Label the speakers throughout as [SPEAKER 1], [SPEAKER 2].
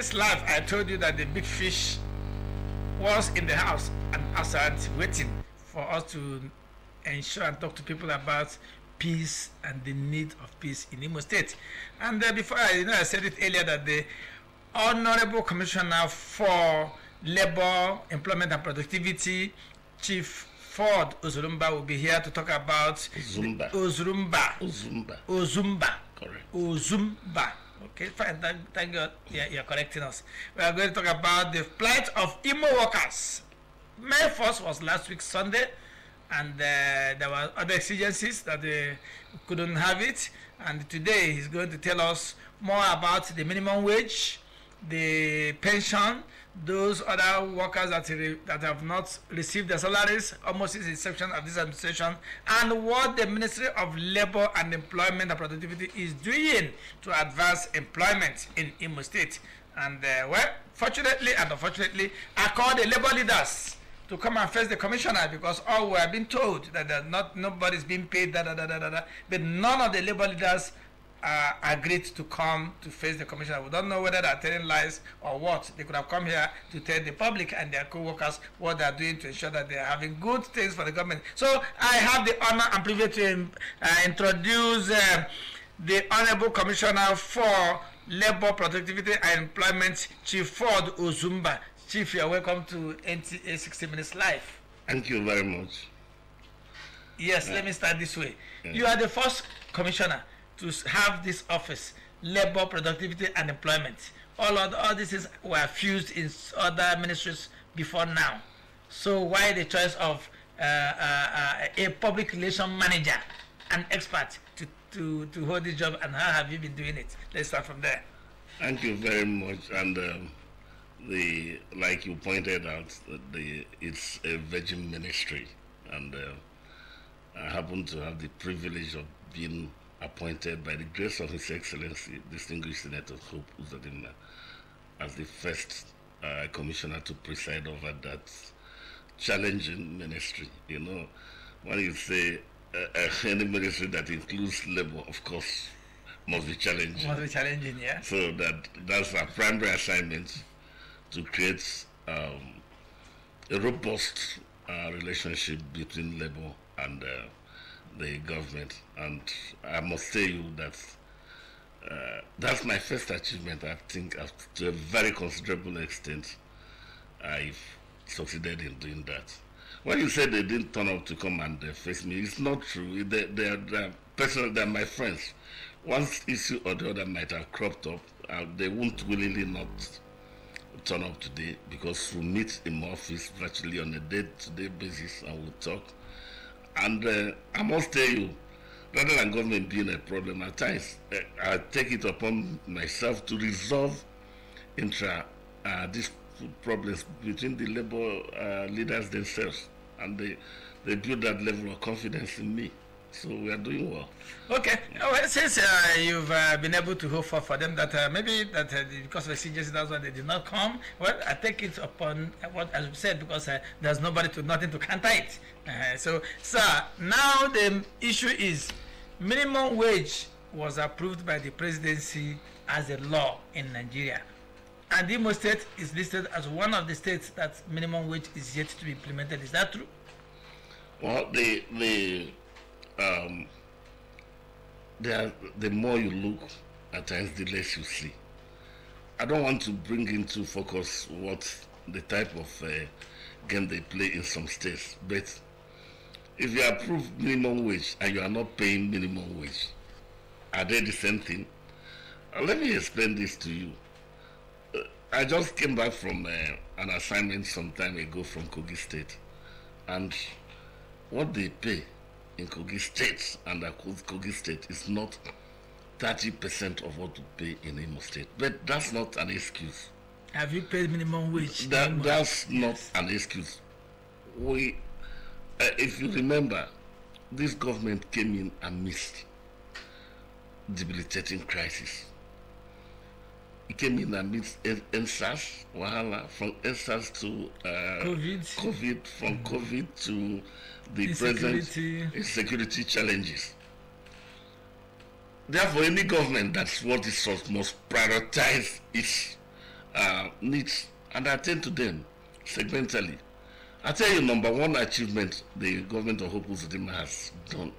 [SPEAKER 1] this life, I told you that the big fish was in the house and outside waiting for us to ensure and talk to people about peace and the need of peace in Imo State. And before I said it earlier that the Honorable Commissioner for Labor, Employment and Productivity, Chief Ford Ozumba, will be here to talk about
[SPEAKER 2] Ozumba. Correct.
[SPEAKER 1] Ozumba. Okay, fine. Thank God. Yeah, you're correcting us. We are going to talk about the plight of Imo workers. May 1st was last week Sunday, and there were other exigencies that they couldn't have it. And today he's going to tell us more about the minimum wage, the pension, those other workers that have not received their salaries almost since the inception of this administration, and what the Ministry of Labor and Employment and Productivity is doing to advance employment in Imo State. And well, fortunately and unfortunately, I called the labor leaders to come and face the commissioner, because all we have been told that nobody's being paid, but none of the labor leaders agreed to come to face the commissioner. We don't know whether they're telling lies or what. They could have come here to tell the public and their co-workers what they're doing to ensure that they're having good things for the government. So I have the honor and privilege to introduce the Honorable Commissioner for Labor, Productivity and Employment, Chief Ford Ozumba. Chief, you're welcome to NTA 60 Minutes Live.
[SPEAKER 2] Thank you very much.
[SPEAKER 1] Yes, let me start this way. You are the first commissioner to have this office, Labor, Productivity and Employment. All these were fused in other ministries before now. So why the choice of a public relation manager, an expert, to hold this job, and how have you been doing it? Let's start from there.
[SPEAKER 2] Thank you very much. And like you pointed out, it's a virgin ministry, and I happen to have the privilege of being appointed by the grace of His Excellency, Distinguished Senator Hope Uzodinma, as the first commissioner to preside over that challenging ministry. You know, when you say any ministry that includes labor, of course, must be challenging.
[SPEAKER 1] Must be challenging, yeah.
[SPEAKER 2] So that's our primary assignment, to create a robust relationship between labor and the government. And I must tell you that that's my first achievement. I think to a very considerable extent I've succeeded in doing that. When you said they didn't turn up to come and face me, it's not true. They're personal, they're my friends. One issue or the other might have cropped up, they won't willingly not turn up today, because we meet in my office virtually on a day-to-day basis and we'll talk. And I must tell you, rather than government being a problem, at times I take it upon myself to resolve these problems between the labor leaders themselves, and they build that level of confidence in me. So we are doing well.
[SPEAKER 1] Okay. Well, since you've been able to hope for them that maybe that because of the exigency, that's why they did not come. Well, I take it upon what as you said, because there's nothing to counter it. So, sir, now the issue is minimum wage was approved by the presidency as a law in Nigeria, and Imo State is listed as one of the states that minimum wage is yet to be implemented. Is that true?
[SPEAKER 2] Well, the more you look at times, the less you see. I don't want to bring into focus what the type of game they play in some states, but if you approve minimum wage and you are not paying minimum wage, are they the same thing? Let me explain this to you. I just came back from an assignment some time ago from Kogi State, and what they pay in Kogi State and Kogi State is not 30% of what we pay in Imo State. But that's not an excuse.
[SPEAKER 1] Have you paid minimum wage?
[SPEAKER 2] That's not an excuse. If you remember, this government came in amidst debilitating crisis. It came in amidst NSAS, Wahala, from NSAS to COVID, from COVID to the present insecurity challenges. Therefore, any government that's what it must prioritize its needs and attend to them segmentally. I tell you, number one achievement the government of Hope Uzodinma has done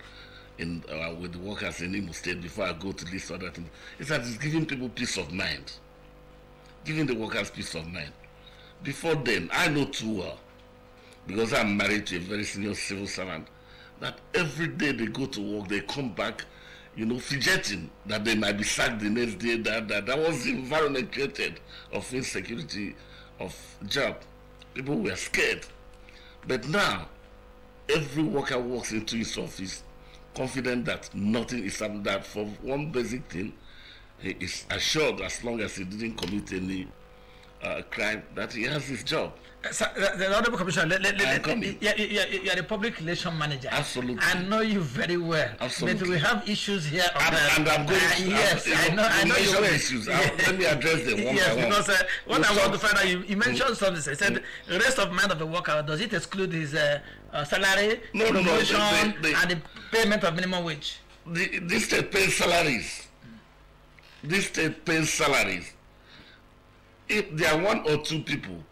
[SPEAKER 2] in with the workers in Imo State, before I go to list other things, is that it's giving people peace of mind, giving the workers peace of mind. Before then, I know too well, because I'm married to a very senior civil servant, that every day they go to work, they come back, fidgeting that they might be sacked the next day. That was the environment created of insecurity of job. People were scared. But now, every worker walks into his office confident that nothing is happening, that for one basic thing, he is assured, as long as he didn't commit any crime, that he has his job.
[SPEAKER 1] The Honorable Commissioner, you're the public relations manager.
[SPEAKER 2] Absolutely.
[SPEAKER 1] I know you very well.
[SPEAKER 2] Absolutely.
[SPEAKER 1] But we have issues here.
[SPEAKER 2] And I'm going to...
[SPEAKER 1] Yes, I know you will.
[SPEAKER 2] Issues. Let me address them one by one.
[SPEAKER 1] Yes, because what I want to find out, you mentioned something. I said the rest of mind of the worker, does it exclude his salary, promotion, and the payment of minimum wage?
[SPEAKER 2] This state pays salaries. This state pays salaries. If there are one or two people,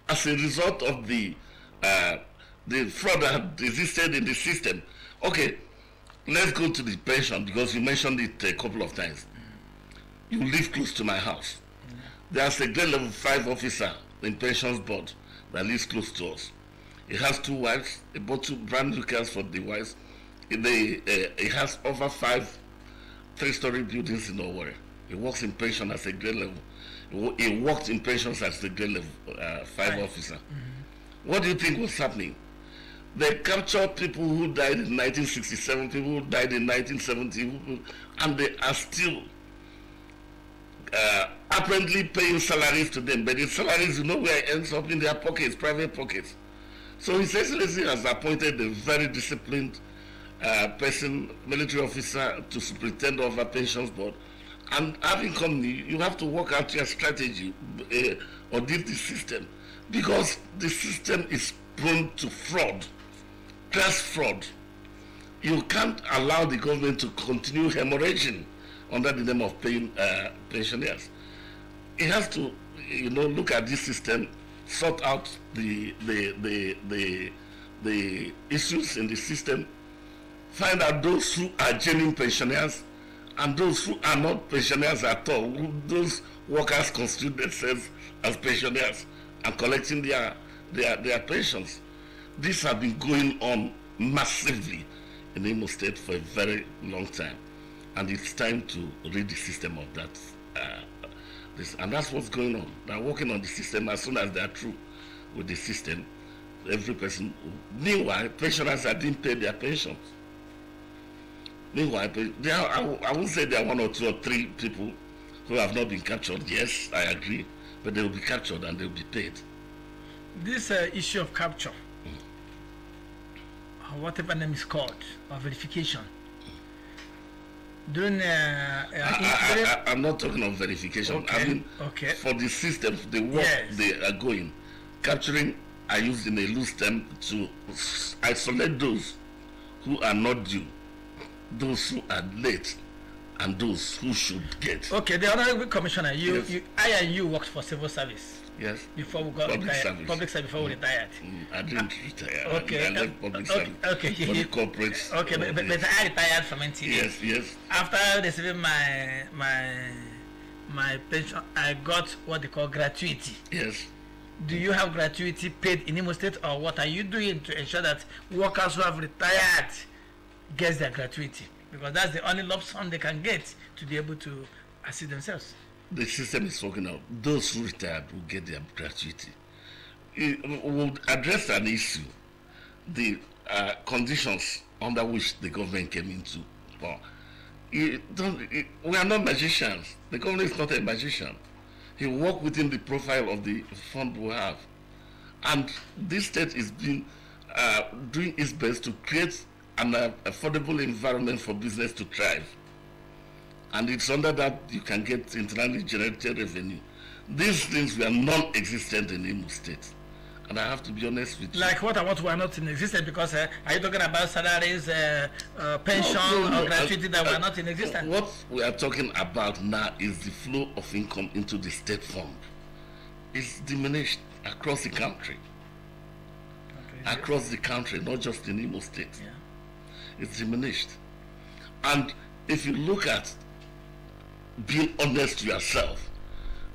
[SPEAKER 2] as a result of the fraud that existed in the system. Okay, let's go to the pension, because you mentioned it a couple of times. You live close to my house. There's a grade level 5 officer in pensions board that lives close to us. He has 2 wives. He bought 2 brand new cars for the wives. He has over 5 3-story buildings in Owerri. He works in pension as a grade level. He worked in pensions as the grade level 5 officer. Mm-hmm. What do you think was happening? They captured people who died in 1967, people who died in 1970, and they are still apparently paying salaries to them. But the salaries, where it ends up in their pockets, private pockets. So His Excellency has appointed a very disciplined person, military officer, to superintend over pensions board. And having company, you have to work out your strategy, audit the system, because the system is prone to fraud, class fraud. You can't allow the government to continue hemorrhaging under the name of paying pensioners. It has to, look at this system, sort out the issues in the system, find out those who are genuine pensioners, and those who are not pensioners at all, those workers constitute themselves as pensioners and collecting their pensions. This has been going on massively in Imo State for a very long time, and it's time to rid the system of that. And that's what's going on. They're working on the system. As soon as they're through with the system, every person. Meanwhile, pensioners are being paid their pensions. Meanwhile, I won't say there are 1 or 2 or 3 people who have not been captured. Yes, I agree, but they will be captured and they will be paid.
[SPEAKER 1] This issue of capture, whatever name is called, or verification, during
[SPEAKER 2] I'm not talking of verification.
[SPEAKER 1] Okay.
[SPEAKER 2] I mean, for the system, the work they are going, capturing are used in a loose term to isolate those who are not due, those who are late, and those who should get.
[SPEAKER 1] Okay, the Honorable Commissioner, I and you worked for civil service.
[SPEAKER 2] Yes.
[SPEAKER 1] Before we got
[SPEAKER 2] public
[SPEAKER 1] retired.
[SPEAKER 2] Service.
[SPEAKER 1] Public service before we retired.
[SPEAKER 2] I didn't retire.
[SPEAKER 1] Okay.
[SPEAKER 2] I left public service.
[SPEAKER 1] Okay.
[SPEAKER 2] For the corporates.
[SPEAKER 1] Okay, but I retired from NTV.
[SPEAKER 2] Yes.
[SPEAKER 1] After receiving my pension, I got what they call gratuity.
[SPEAKER 2] Yes.
[SPEAKER 1] Do you have gratuity paid in Imo State, or what are you doing to ensure that workers who have retired get their gratuity? Because that's the only lump sum they can get to be able to assist themselves.
[SPEAKER 2] The system is working out. Those who retired will get their gratuity. It will address an issue, the conditions under which the government came into. But we are not magicians. The government is not a magician. He work within the profile of the fund we have. And this state is doing its best to create an affordable environment for business to thrive. And it's under that you can get internally generated revenue. These things were non-existent in Imo State. And I have to be honest with you.
[SPEAKER 1] Like what and what were not in existence? Because are you talking about salaries, pension, or gratuity that were not in existence?
[SPEAKER 2] What we are talking about now is the flow of income into the state fund. is diminished across the country.
[SPEAKER 1] Okay.
[SPEAKER 2] Across the country, not just in Imo State.
[SPEAKER 1] Yeah.
[SPEAKER 2] It's diminished. And if you look at being honest to yourself,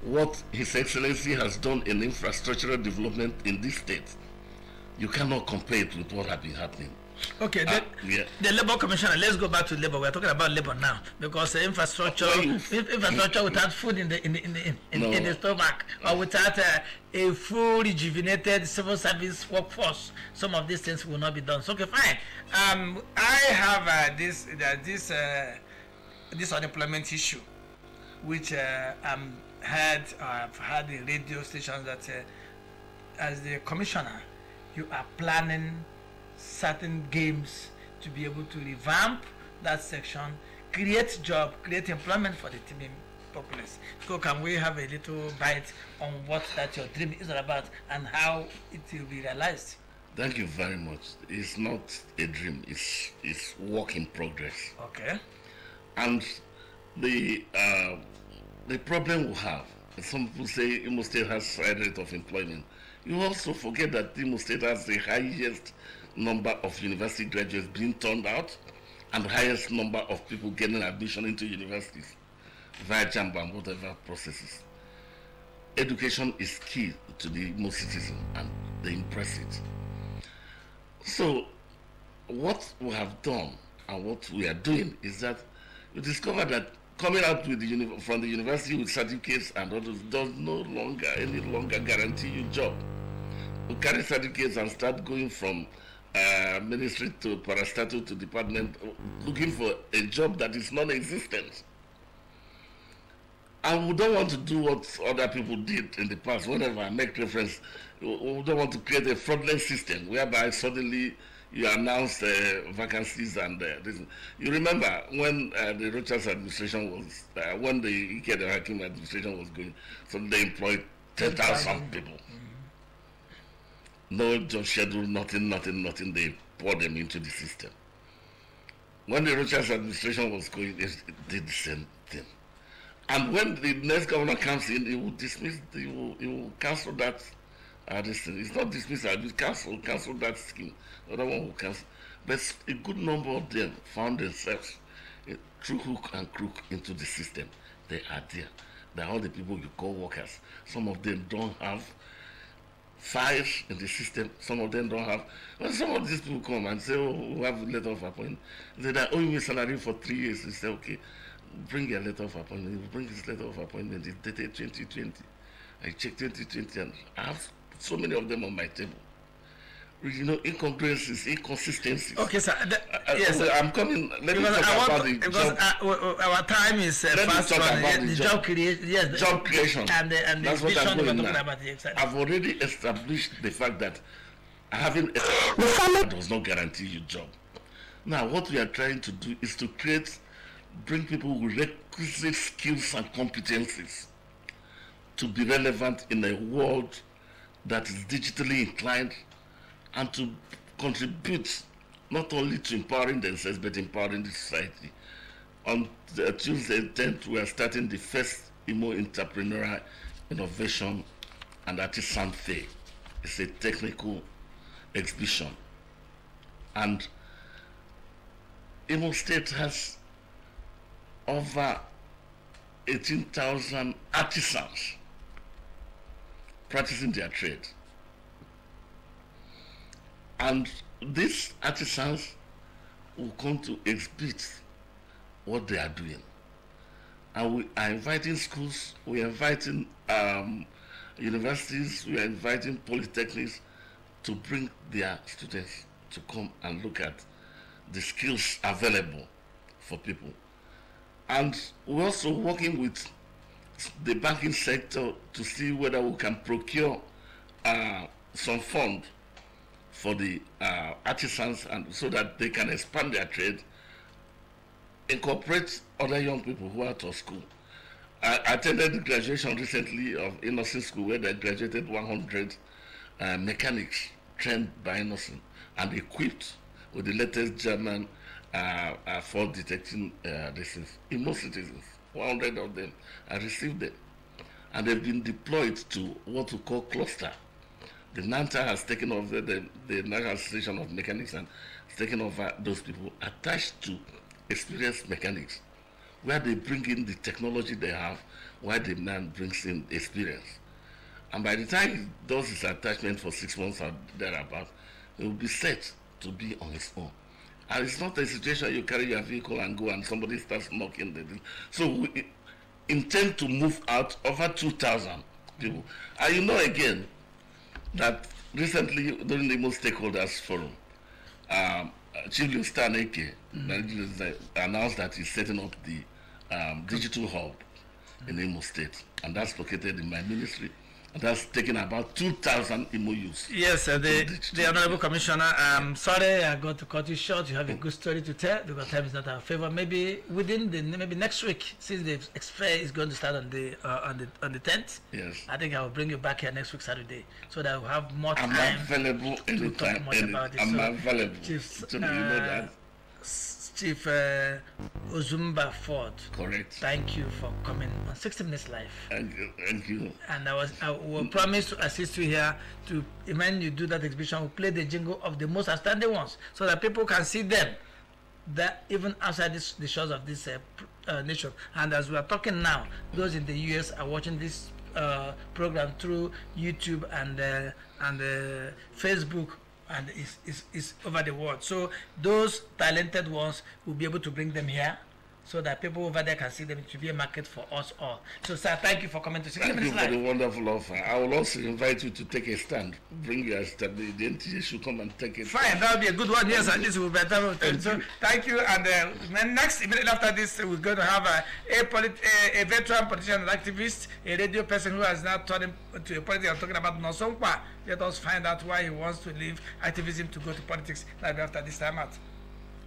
[SPEAKER 2] what His Excellency has done in infrastructural development in this state, you cannot compare it with what has been happening.
[SPEAKER 1] Okay, the Labour Commissioner, let's go back to Labour. We're talking about Labour now because the infrastructure without food in the stomach, or without a full rejuvenated civil service workforce, some of these things will not be done. So, okay, fine. I have this unemployment issue, which I've had in radio stations that as the commissioner, you are planning certain games to be able to revamp that section, create job, create employment for the teeming populace. So can we have a little bite on what that your dream is all about and how it will be realized?
[SPEAKER 2] Thank you very much. It's not a dream, it's work in progress.
[SPEAKER 1] Okay.
[SPEAKER 2] And the problem we have, some people say Imo State has high rate of employment. You also forget that Imo State has the highest number of university graduates being turned out and the highest number of people getting admission into universities via JAMB and whatever processes. Education is key to the Imo citizen and they impress it. So what we have done and what we are doing is that we discover that coming out with from the university with certificates and others does any longer guarantee you a job. We carry certificates and start going from ministry to parastatal to department looking for a job that is non-existent. And we don't want to do what other people did in the past. Whenever I make reference, we don't want to create a fraudulent system whereby suddenly you announce vacancies and this. You remember when the Rochas administration was, when the Ike Hakim administration was going, so they employed 10,000 people. No job schedule, nothing. They poured them into the system. When the Rochas administration was going, they did the same thing. And when the next governor comes in, he will cancel that. This thing. It's not dismiss, I will cancel that scheme. The other one will cancel. But a good number of them found themselves through hook and crook into the system. They are there. They are all the people you call workers. Some of them don't have files in the system. Some of them don't have. When some of these people come and say, "Oh, we have a letter of appointment," they say, "Oh, you will salary for 3 years." They say, "Okay, bring your letter of appointment." You bring this letter of appointment. It's dated 2020. I checked 2020 and I have so many of them on my table. You know, incongruencies, inconsistencies.
[SPEAKER 1] Okay, sir. Yes, sir.
[SPEAKER 2] I'm coming. Let me talk about the job.
[SPEAKER 1] Our time is fast running. The job creation. Yes,
[SPEAKER 2] job creation.
[SPEAKER 1] And the
[SPEAKER 2] that's what I'm
[SPEAKER 1] vision
[SPEAKER 2] going
[SPEAKER 1] we're talking
[SPEAKER 2] now.
[SPEAKER 1] about. Exactly.
[SPEAKER 2] I've already established the fact that having a does not guarantee you job. Now, what we are trying to do is to bring people with requisite skills and competencies to be relevant in a world that is digitally inclined and to contribute not only to empowering themselves but empowering the society. On Tuesday 10th, we are starting the first Imo Entrepreneurial Innovation and Artisan Fair. It's a technical exhibition. And Imo State has over 18,000 artisans practicing their trade. And these artisans will come to exhibit what they are doing. And we are inviting schools, we are inviting universities, we are inviting polytechnics to bring their students to come and look at the skills available for people. And we're also working with the banking sector to see whether we can procure some fund for the artisans and so that they can expand their trade, incorporate other young people who are out of school. I attended the graduation recently of Innocent School where they graduated 100 mechanics trained by Innocent and equipped with the latest German fault detecting Imo citizens. 100 of them. I received them. and they've been deployed to what we call cluster. The NANTA has taken over the National Association of Mechanics and has taken over those people attached to experienced mechanics, where they bring in the technology they have, while the man brings in experience. And by the time he does his attachment for 6 months or thereabout, he will be set to be on his own. And it's not a situation you carry your vehicle and go and somebody starts knocking the thing. So we intend to move out over 2,000 people. And you know again that recently during the Imo Stakeholders Forum, Chief Staneke announced that he's setting up the digital hub in Imo State, and that's located in my ministry. And that's taken about 2,000 Imo youths.
[SPEAKER 1] Yes, the Honorable Commissioner, I'm sorry I got to cut you short. You have a good story to tell because time is not our favor. Maybe maybe next week, since the fair is going to start on the 10th.
[SPEAKER 2] Yes.
[SPEAKER 1] I think I will bring you back here next week Saturday so that we'll have more time.
[SPEAKER 2] I'm available
[SPEAKER 1] to
[SPEAKER 2] anytime.
[SPEAKER 1] talk much about it.
[SPEAKER 2] I'm
[SPEAKER 1] So,
[SPEAKER 2] available.
[SPEAKER 1] Chief,
[SPEAKER 2] So you know that.
[SPEAKER 1] Chief Ozumba Ford.
[SPEAKER 2] Correct.
[SPEAKER 1] Thank you for coming on 60 Minutes Live.
[SPEAKER 2] Thank you. Thank you.
[SPEAKER 1] And I will promise to assist you here to, when you do that exhibition, we'll play the jingle of the most outstanding ones so that people can see them that even outside the shores of this nation. And as we are talking now, those in the US are watching this program through YouTube and Facebook, and it's over the world. So those talented ones will be able to bring them here so that people over there can see them. It will be a market for us all. So, sir, thank you for coming to 60
[SPEAKER 2] Thank you
[SPEAKER 1] Minutes
[SPEAKER 2] for the
[SPEAKER 1] Live.
[SPEAKER 2] wonderful offer. I will also invite you to take a stand. Bring your stand. The NTA should come and take it.
[SPEAKER 1] Fine, that will be a good one. Yes, and this will be better. So, thank you. And then next, immediately after this, we're going to have a veteran politician and activist, a radio person who has now turned into a politics. I'm talking about Nosongpa. Let us find out why he wants to leave activism to go to politics. That'll be after this time out.